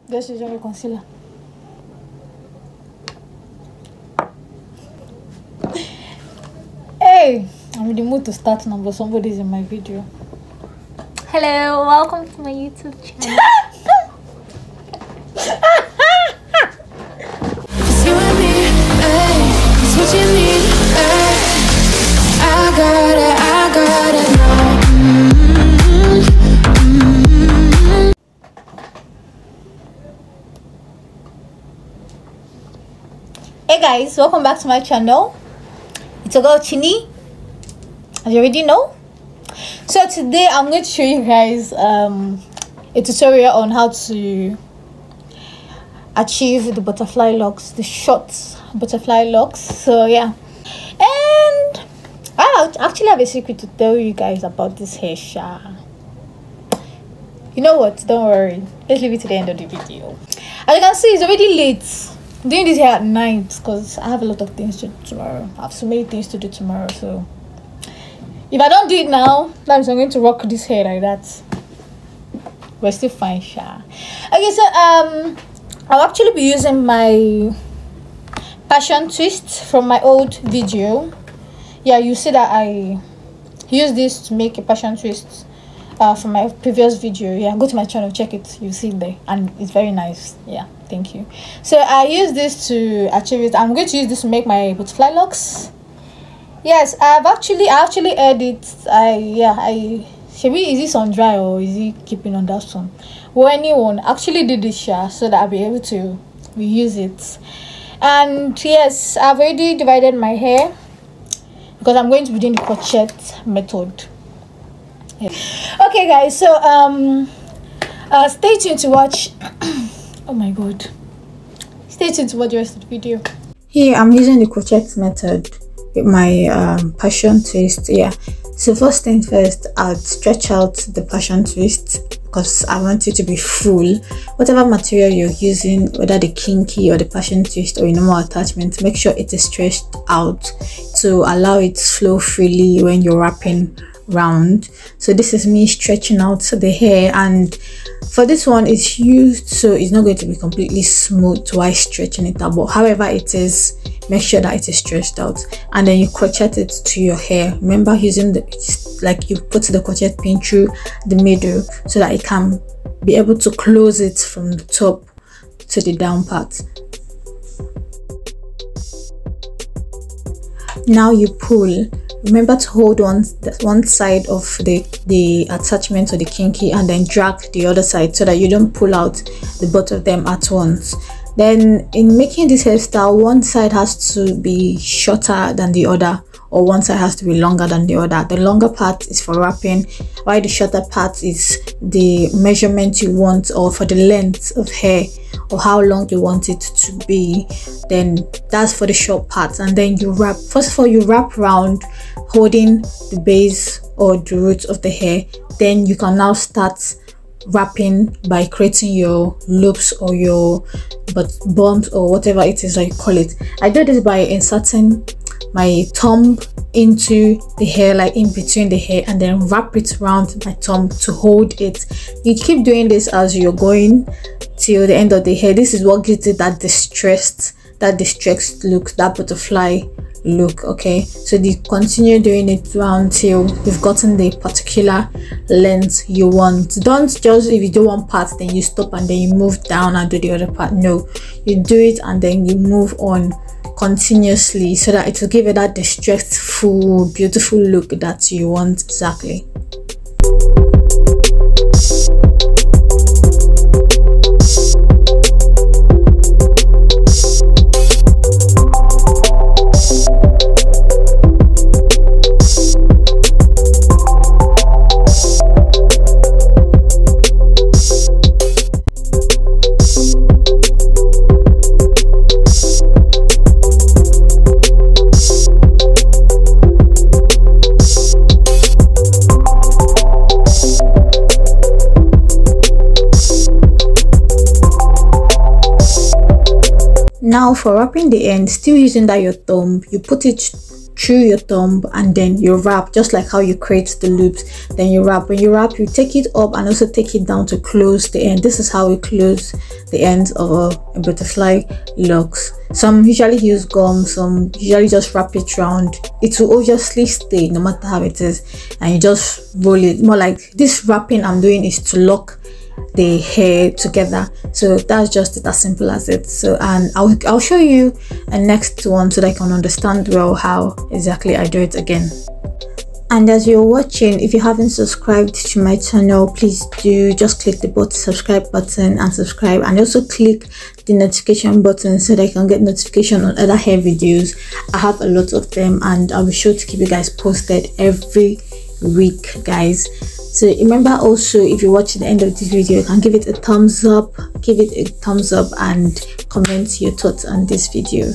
Just using a concealer. Hey, I'm in the mood to start now, but somebody's in my video. Hello, welcome to my YouTube channel. You and me, ay, it's what you need, ay. I got it now. Hey guys, welcome back to my channel. It's a girl Chini, as you already know. So today I'm going to show you guys a tutorial on how to achieve the butterfly locks, the short butterfly locks. So yeah, and I actually have a secret to tell you guys about this hair shower. You know what, don't worry, let's leave it to the end of the video. As you can see, it's already late. I'm doing this here at night because I have a lot of things to do tomorrow. I have so many things to do tomorrow, so if I don't do it now, that means I'm going to rock this hair like that. We're still fine, sha. Okay, so I'll actually be using my passion twist from my old video. Yeah, you see that I used this to make a passion twist from my previous video. Yeah, go to my channel, check it, you see it there, and it's very nice. Yeah, thank you. So I use this to achieve it. I'm going to use this to make my butterfly locks. Yes, I actually aired it. Should we, is this on dry or is it keeping on that sun? Well, anyone actually did this share so that I'll be able to reuse it. And yes, I've already divided my hair because I'm going to be doing the crochet method. Yeah. Okay guys, so stay tuned to watch. Oh my god, stay tuned to watch the rest of the video. Here I'm using the crochet method with my passion twist. Yeah, so first things first, I'll stretch out the passion twist because I want it to be full. Whatever material you're using, whether the kinky or the passion twist or a normal attachment, make sure it is stretched out to allow it to flow freely when you're wrapping round. So this is me stretching out the hair, and for this one it's used so it's not going to be completely smooth while stretching it out, but however it is, make sure that it is stretched out, and then you crochet it to your hair. Remember, using the, like, you put the crochet pin through the middle so that it can be able to close it from the top to the down part. Now you pull. Remember to hold one side of the attachment or the kinky and then drag the other side so that you don't pull out the both of them at once. Then in making this hairstyle, one side has to be shorter than the other, or one side has to be longer than the other. The longer part is for wrapping, while the shorter part is the measurement you want, or for the length of hair or how long you want it to be. Then that's for the short part, and then you wrap. First of all, you wrap round holding the base or the root of the hair. Then you can now start wrapping by creating your loops or your bumps or whatever it is that you call it. I do this by inserting my thumb into the hair, like in between the hair, and then wrap it around my thumb to hold it. You keep doing this as you're going till the end of the hair. This is what gives it that distressed look, that butterfly look. Okay, so you continue doing it around till you've gotten the particular length you want. Don't just, if you do one part then you stop and then you move down and do the other part. No, you do it and then you move on continuously so that it will give it that distressed, full, beautiful look that you want exactly. Now for wrapping the end, still using that your thumb, you put it through your thumb, and then you wrap, just like how you create the loops. Then you wrap. When you wrap, you take it up and also take it down to close the end. This is how we close the ends of a butterfly locks. Some usually use gum, some usually just wrap it round. It will obviously stay no matter how it is, and you just roll it. More like this wrapping I'm doing is to lock the hair together. So that's just it, as simple as it. So, and I'll show you a next one so that I can understand well how exactly I do it again. And as you're watching, if you haven't subscribed to my channel, please do just click the subscribe button and subscribe, and also click the notification button so that you can get notification on other hair videos. I have a lot of them, and I'll be sure to keep you guys posted every week, guys. So remember also, if you watch the end of this video, you can give it a thumbs up, and comment your thoughts on this video.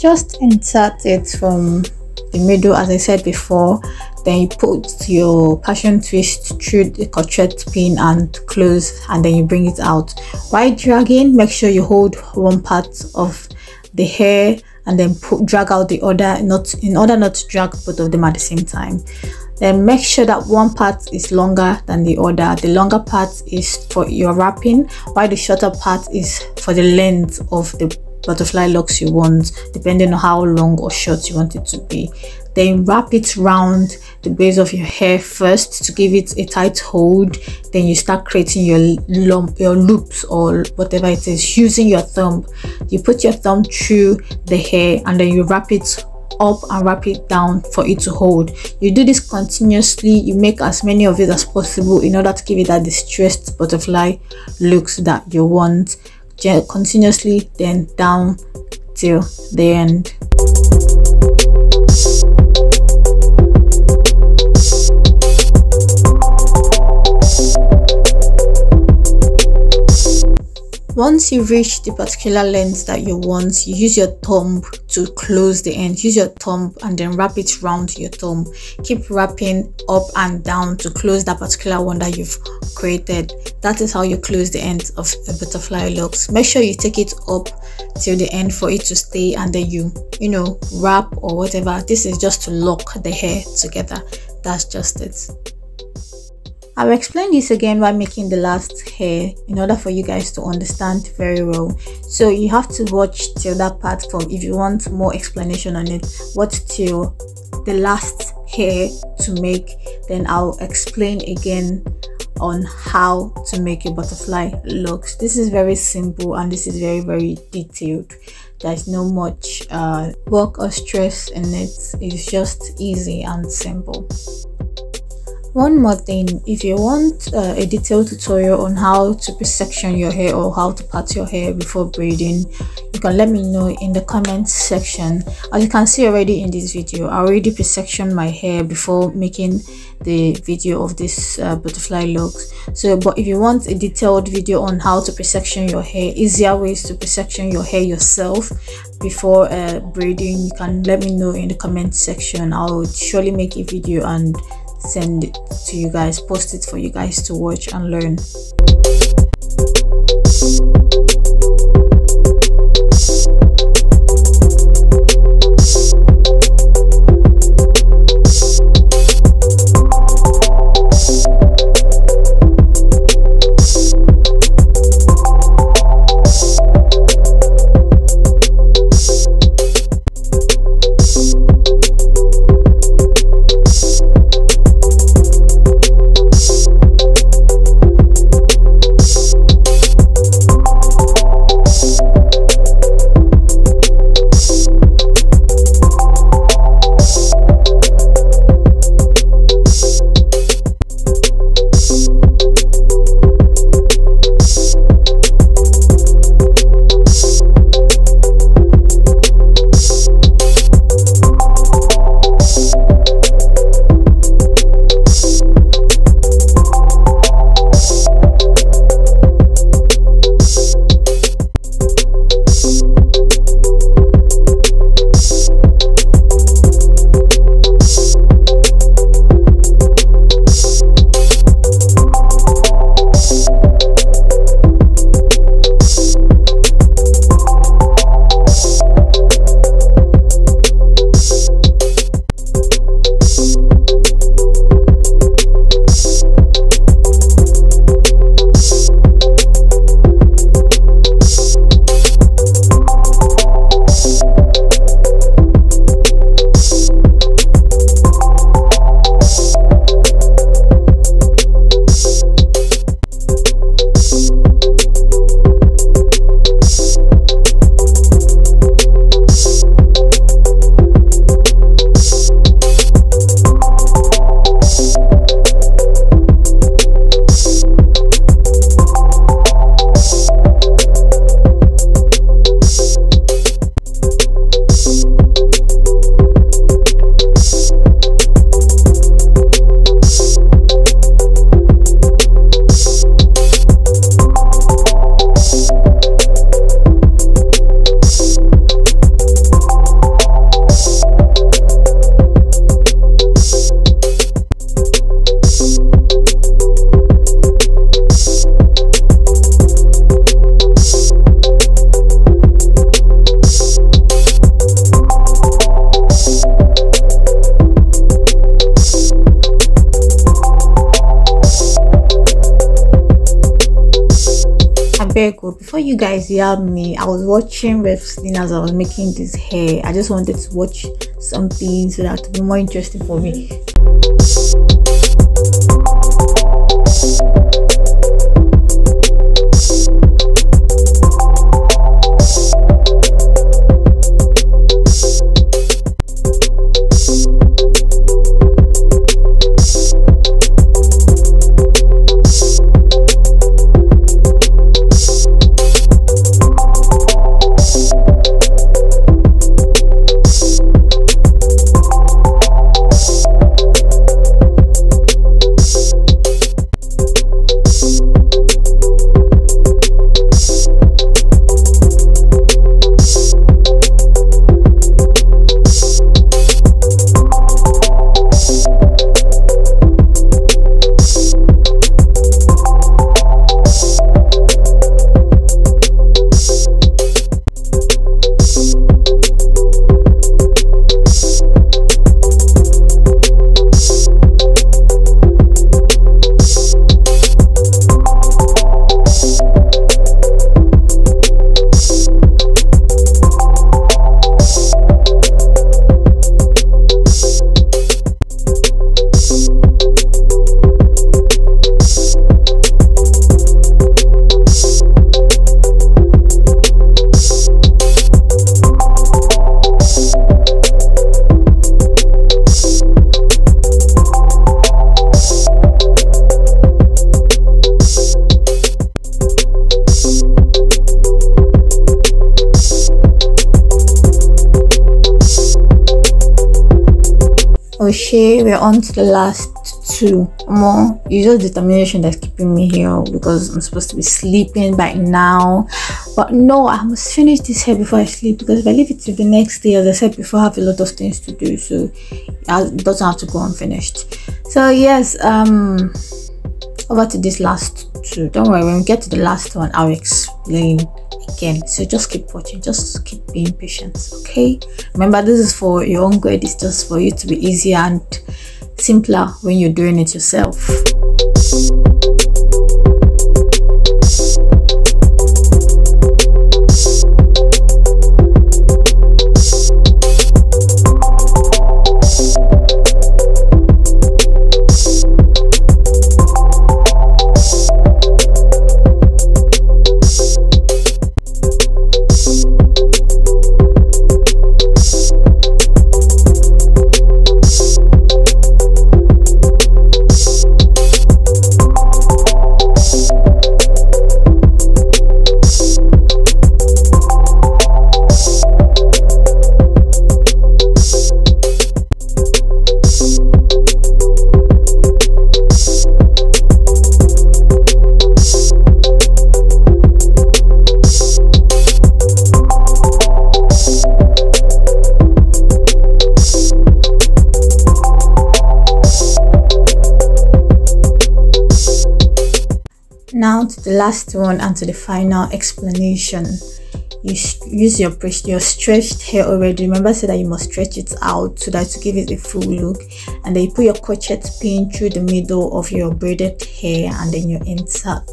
Just insert it from the middle, as I said before. Then you put your passion twist through the crochet pin and close, and then you bring it out. While dragging, make sure you hold one part of the hair and then drag out the other, in order not to drag both of them at the same time. Then make sure that one part is longer than the other. The longer part is for your wrapping, while the shorter part is for the length of the butterfly locks you want, depending on how long or short you want it to be. Then wrap it round the base of your hair first to give it a tight hold. Then you start creating your loops or whatever it is using your thumb. You put your thumb through the hair, and then you wrap it up and wrap it down for it to hold. You do this continuously. You make as many of it as possible in order to give it that distressed butterfly looks that you want. Continuously, then down till the end. Once you reach the particular length that you want, you use your thumb to close the end. Use your thumb and then wrap it round your thumb. Keep wrapping up and down to close that particular one that you've created. That is how you close the end of a butterfly locks. Make sure you take it up till the end for it to stay, and then you wrap or whatever. This is just to lock the hair together. That's just it. I'll explain this again while making the last hair in order for you guys to understand very well. So you have to watch till that part if you want more explanation on it. Watch till the last hair to make, then I'll explain again on how to make your butterfly locks. This is very simple, and this is very, very detailed. There's no much work or stress in it. It's just easy and simple. One more thing, if you want a detailed tutorial on how to pre-section your hair or how to part your hair before braiding, you can let me know in the comments section. As you can see already in this video, I already pre-sectioned my hair before making the video of this butterfly locks. So, but if you want a detailed video on how to pre-section your hair, easier ways to pre-section your hair yourself before braiding, you can let me know in the comments section. I'll surely make a video and send it to you guys, post it for you guys to watch and learn. beg, before you guys yell me, I was watching wrestling as I was making this hair. I just wanted to watch something so that it would be more interesting for me. Okay, we're on to the last two more. It's just determination that's keeping me here because I'm supposed to be sleeping by now, but no, I must finish this hair before I sleep, because if I leave it to the next day, as I said before, I have a lot of things to do, so it doesn't have to go unfinished. So yes, over to this last two. Don't worry, when we get to the last one, I'll explain again, so just keep watching, just keep being patient. Okay, remember, this is for your own good. It's just for you to be easier and simpler when you're doing it yourself. Now to the last one and to the final explanation. You use your stretched hair already. Remember, I said that you must stretch it out so that to give it a full look, and then you put your crochet pin through the middle of your braided hair, and then you insert.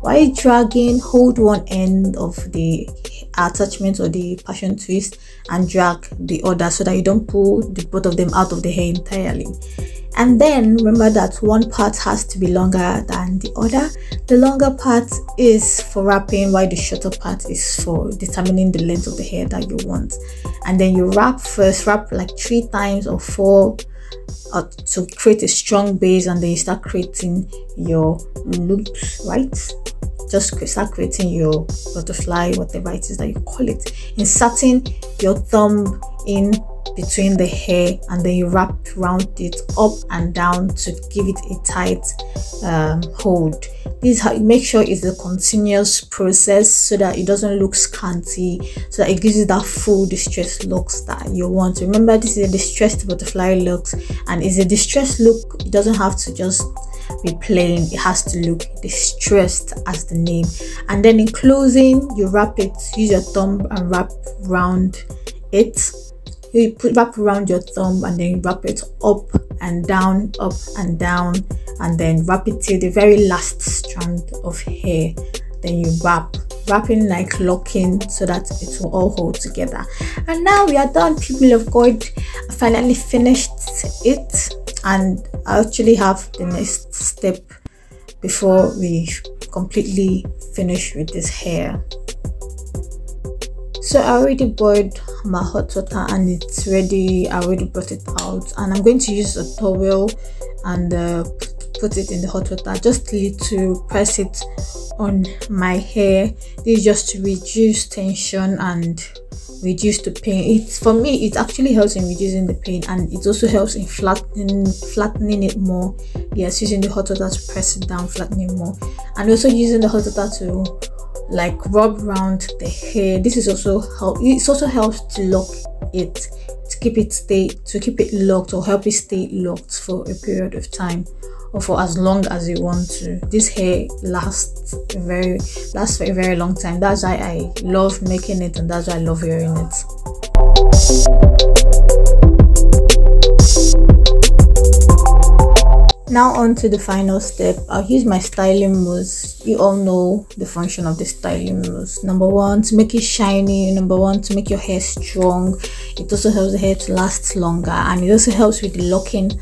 While dragging, hold one end of the attachment or the passion twist and drag the other so that you don't pull both of them out of the hair entirely. And then remember that one part has to be longer than the other. The longer part is for wrapping, while the shorter part is for determining the length of the hair that you want. And then you wrap like 3 times or 4 to create a strong base, and then you start creating your loops, right? Just start creating your butterfly, whatever it is that you call it, inserting your thumb in between the hair, and then you wrap around it up and down to give it a tight hold. This is how you make sure it's a continuous process so that it doesn't look scanty, so that it gives you that full distressed looks that you want. Remember, this is a distressed butterfly looks, and it's a distressed look. It doesn't have to just be plain, it has to look distressed as the name. And then in closing, you wrap it, use your thumb and wrap around it. You wrap around your thumb and then wrap it up and down, and then wrap it till the very last strand of hair then you wrapping like locking so that it will all hold together. And now we are done, people of God. I finally finished it, and I actually have the next step before we completely finish with this hair. So I already boiled my hot water and it's ready. I already brought it out, and I'm going to use a towel and put it in the hot water just to press it on my hair. This is just to reduce tension and reduce the pain. For me, it actually helps in reducing the pain, and it also helps in flattening it more. Yes, using the hot water to press it down, flattening more, and also using the hot water to like rub around the hair. This is also it also helps to lock it, to keep it locked, or help it stay locked for a period of time, or for as long as you want to. This hair lasts for a very long time. That's why I love making it, and that's why I love wearing it. Now on to the final step. I'll use my styling mousse. You all know the function of the styling mousse. Number one, to make it shiny. Number one, to make your hair strong. It also helps the hair to last longer, and it also helps with the locking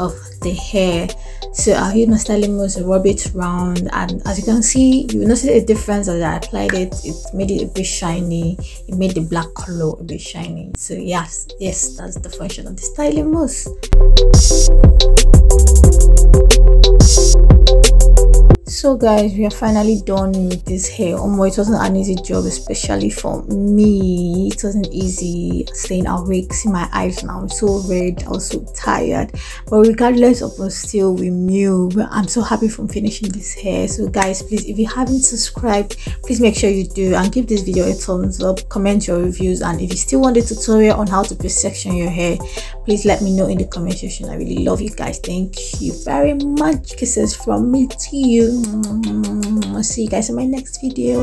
of the hair. So I'll use my styling mousse and rub it around, and as you can see, you will notice a difference as I applied it. It made it a bit shiny. It made the black color a bit shiny. So yes, that's the function of the styling mousse. So guys, we are finally done with this hair. It wasn't an easy job, especially for me. It wasn't easy staying awake. See my eyes now, I'm so red. I was so tired, but regardless of us, still we move. I'm so happy from finishing this hair. So guys, please, if you haven't subscribed, please make sure you do, and give this video a thumbs up, comment your reviews, and if you still want a tutorial on how to pre-section your hair, please let me know in the comment section. I really love you guys. Thank you very much. Kisses from me to you. I'll see you guys in my next video.